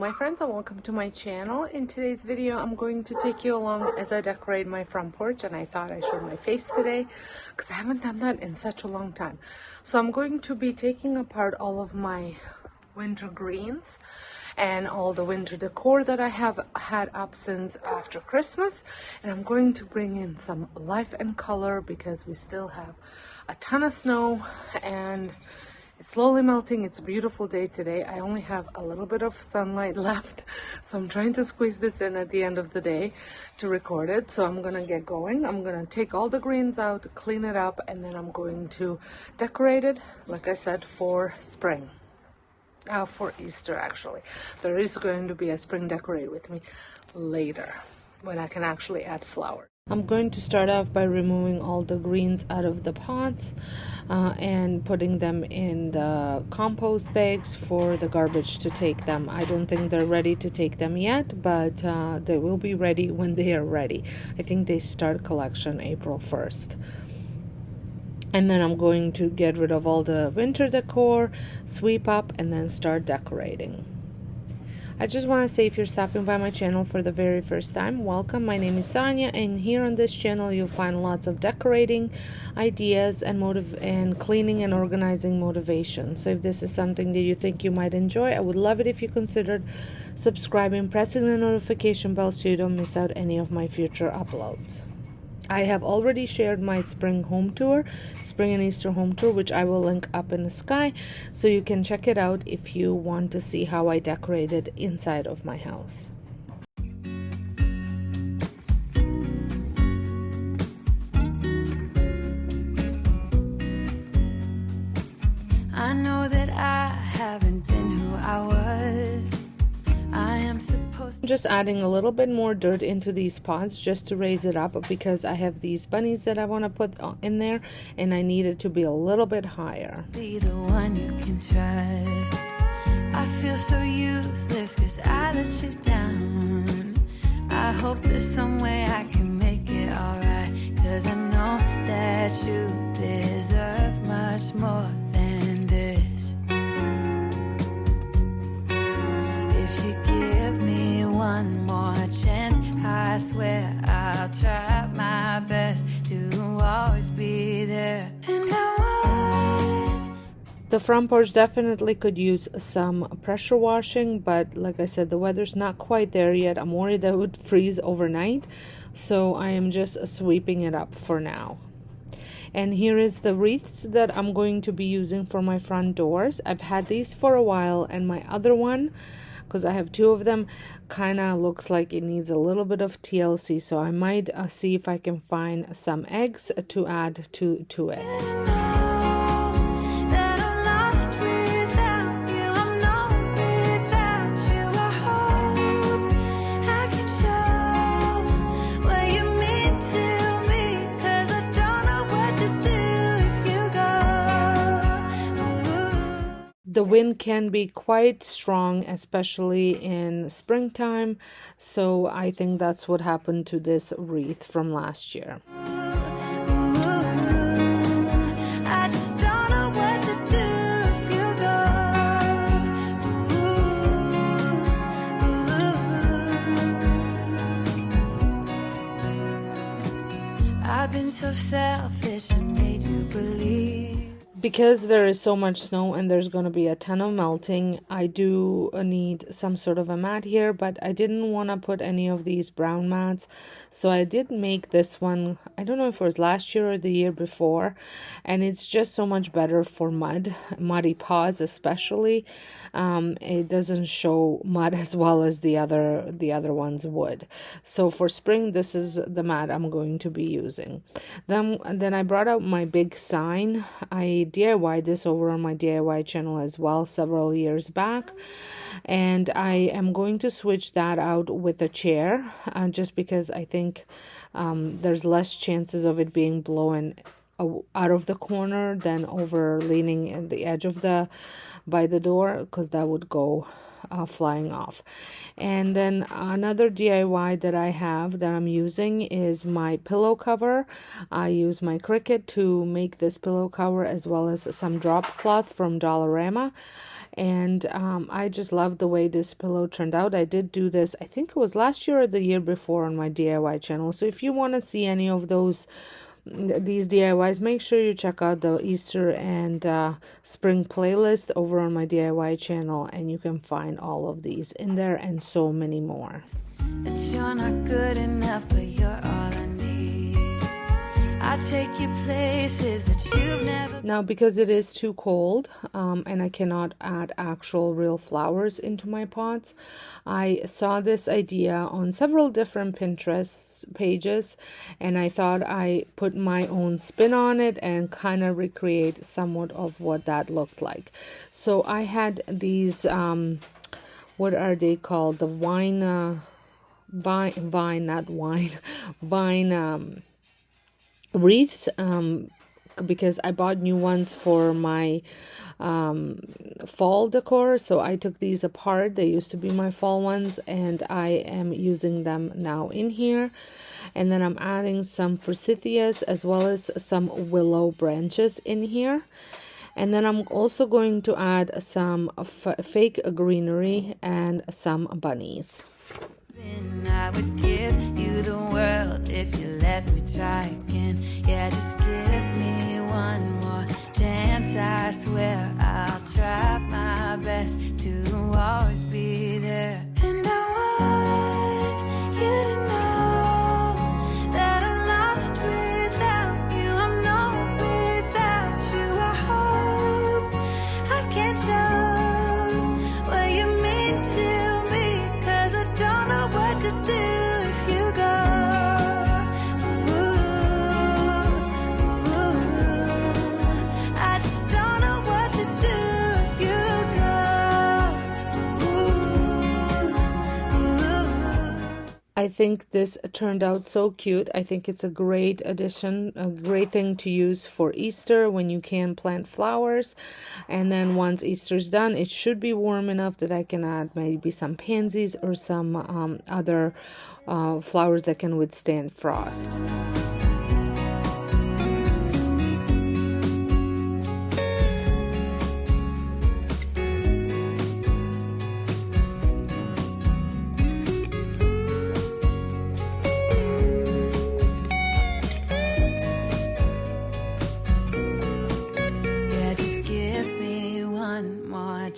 my friends, and welcome to my channel. In today's video I'm going to take you along as I decorate my front porch, and I thought I'd show my face today because I haven't done that in such a long time. So I'm going to be taking apart all of my winter greens and all the winter decor that I have had up since after Christmas, and I'm going to bring in some life and color because we still have a ton of snow and it's slowly melting. It's a beautiful day today. I only have a little bit of sunlight left, so I'm trying to squeeze this in at the end of the day to record it. So I'm gonna get going. I'm gonna take all the greens out, clean it up, and then I'm going to decorate it, like I said, for spring. For Easter, actually. There is going to be a spring decorate with me later when I can actually add flowers. I'm going to start off by removing all the greens out of the pots and putting them in the compost bags for the garbage to take them. I don't think they're ready to take them yet, but they will be ready when they are ready. I think they start collection April 1st. And then I'm going to get rid of all the winter decor, sweep up, and then start decorating. I just want to say, if you're stopping by my channel for the very first time, welcome. My name is Sonja, and here on this channel you'll find lots of decorating ideas and cleaning and organizing motivation. So if this is something that you think you might enjoy, I would love it if you considered subscribing, pressing the notification bell so you don't miss out any of my future uploads. I have already shared my spring home tour, spring and Easter home tour, which I will link up in the sky, so you can check it out if you want to see how I decorated inside of my house. I know that I haven't been who I was. I am supposed to. Just adding a little bit more dirt into these pots just to raise it up, because I have these bunnies that I want to put in there, and I need it to be a little bit higher. Be the one you can trust. I feel so useless because I let you down. I hope there's some way I can make it alright, because I know that you deserve much more than this. If you give me one more chance, I swear I'll try my best to always be there. And I would. The front porch definitely could use some pressure washing, but like I said, the weather's not quite there yet. I'm worried that it would freeze overnight, so I am just sweeping it up for now. And here is the wreaths that I'm going to be using for my front doors. I've had these for a while, and my other one, because I have two of them, kind of looks like it needs a little bit of TLC, so I might see if I can find some eggs to add to it. The wind can be quite strong, especially in springtime, so I think that's what happened to this wreath from last year. I just don't know what to do if you go. I've been so selfish and made you believe. Because there is so much snow and there's going to be a ton of melting, I do need some sort of a mat here, but I didn't want to put any of these brown mats, so I did make this one. I don't know if it was last year or the year before, and it's just so much better for muddy paws especially. It doesn't show mud as well as the other ones would. So for spring, this is the mat I'm going to be using. Then I brought out my big sign. I DIY this over on my DIY channel as well several years back, and I am going to switch that out with a chair just because I think there's less chances of it being blown out of the corner than over leaning at the edge of by the door, because that would go flying off. And then another DIY that I have that I'm using is my pillow cover. I use my Cricut to make this pillow cover, as well as some drop cloth from Dollarama. And I just love the way this pillow turned out. I did do this, I think it was last year or the year before, on my DIY channel. So if you want to see any of these DIYs, make sure you check out the Easter and spring playlist over on my DIY channel, and you can find all of these in there and so many more. That you're not good enough, but you're all I need. I take you places that you've never. Now, because it is too cold and I cannot add actual real flowers into my pots, I saw this idea on several different Pinterest pages, and I thought I put my own spin on it and kind of recreate somewhat of what that looked like. So I had these, what are they called? The vine wreaths, because I bought new ones for my fall decor. So I took these apart. They used to be my fall ones, and I am using them now in here. And then I'm adding some forsythias as well as some willow branches in here. And then I'm also going to add some fake greenery and some bunnies. I would give you the world if you let me try again. Yeah, just give me one more chance. I swear I'll try my best to always be there. And I want you to know that I'm lost without you. I'm not without you. I hope I can show what you mean to me, 'cause I don't know what to do if you go. I just don't know what to do if you go. I think this turned out so cute. I think it's a great addition, a great thing to use for Easter when you can plant flowers. And then once Easter's done, it should be warm enough that I can add maybe some pansies or some other flowers that can withstand frost.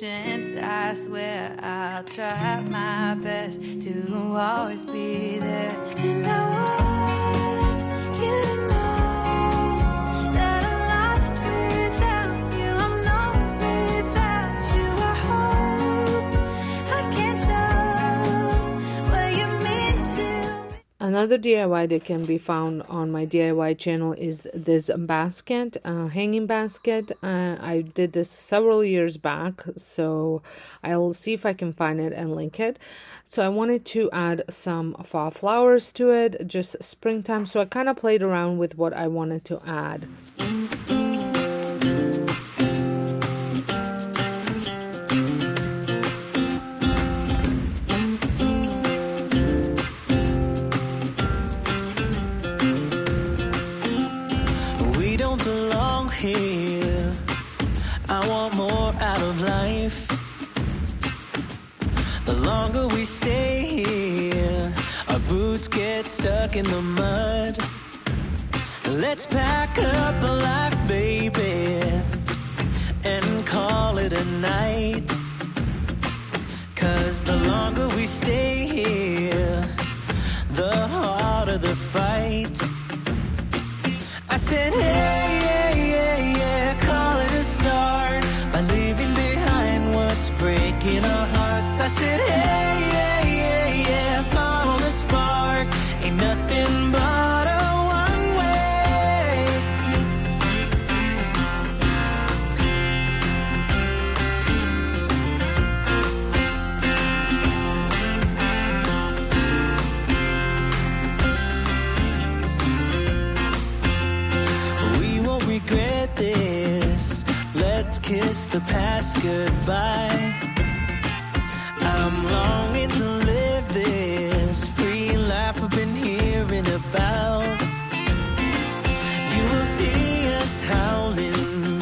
Chance, I swear I'll try my best to always be there. And I want you to know that I'm lost without you. I'm not without you. I hope I can show what you mean to me. Another DIY that can be found on my DIY channel is this basket, hanging basket. I did this several years back, so I'll see if I can find it and link it. So I wanted to add some fall flowers to it, just springtime, so I kind of played around with what I wanted to add. Here, I want more out of life. The longer we stay here, our boots get stuck in the mud. Let's pack up a life, baby, and call it a night. 'Cause the longer we stay here, the harder the fight. I said, hey, call it a start by leaving behind what's breaking our hearts. I said, hey, follow the spark. Ain't nothing but a one way. We won't regret this. Let's kiss the past goodbye. I'm longing to live this free life I've been hearing about. You will see us howling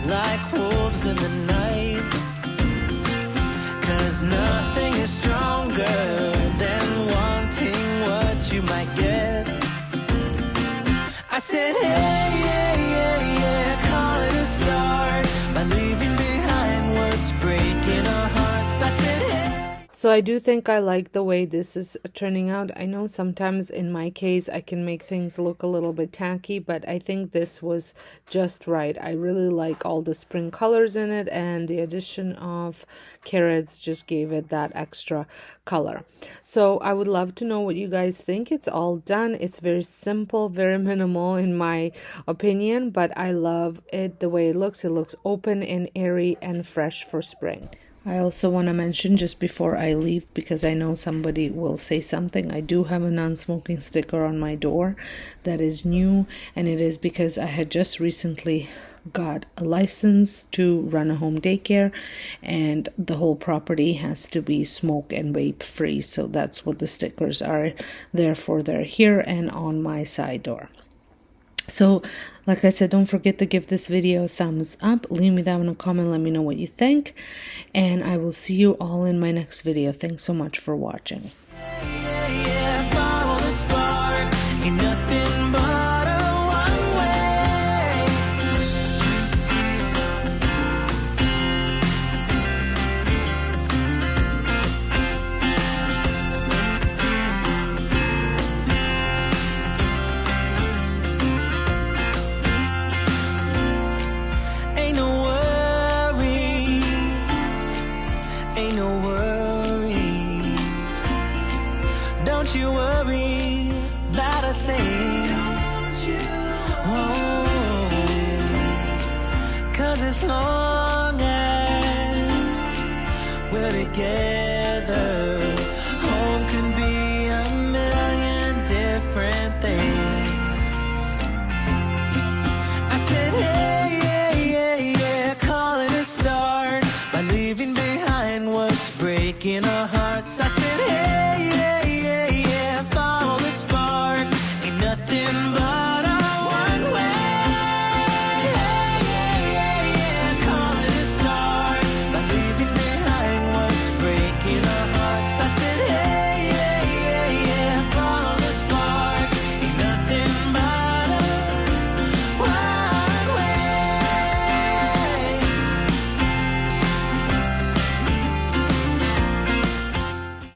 like wolves in the night, 'cause nothing is stronger than wanting what you might get. I said, hey, yeah, yeah, yeah, call it a start by leaving behind what's breaking our hearts. I said, hey. So I do think I like the way this is turning out. I know sometimes in my case I can make things look a little bit tacky, but I think this was just right. I really like all the spring colors in it, and the addition of carrots just gave it that extra color. So I would love to know what you guys think. It's all done. It's very simple, very minimal in my opinion, but I love it the way it looks. It looks open and airy and fresh for spring. I also want to mention just before I leave, because I know somebody will say something, I do have a non-smoking sticker on my door that is new, and it is because I had just recently got a license to run a home daycare, and the whole property has to be smoke and vape free. So that's what the stickers are. Therefore, they're here and on my side door. So, like I said, don't forget to give this video a thumbs up. Leave me down in a comment. Let me know what you think. And I will see you all in my next video. Thanks so much for watching. Yeah, yeah, follow the spark. Ain't nothing but a one way. Ain't no worries. Ain't no worries. Don't you worry about a thing. Don't you? Oh, 'cause as long as we're together.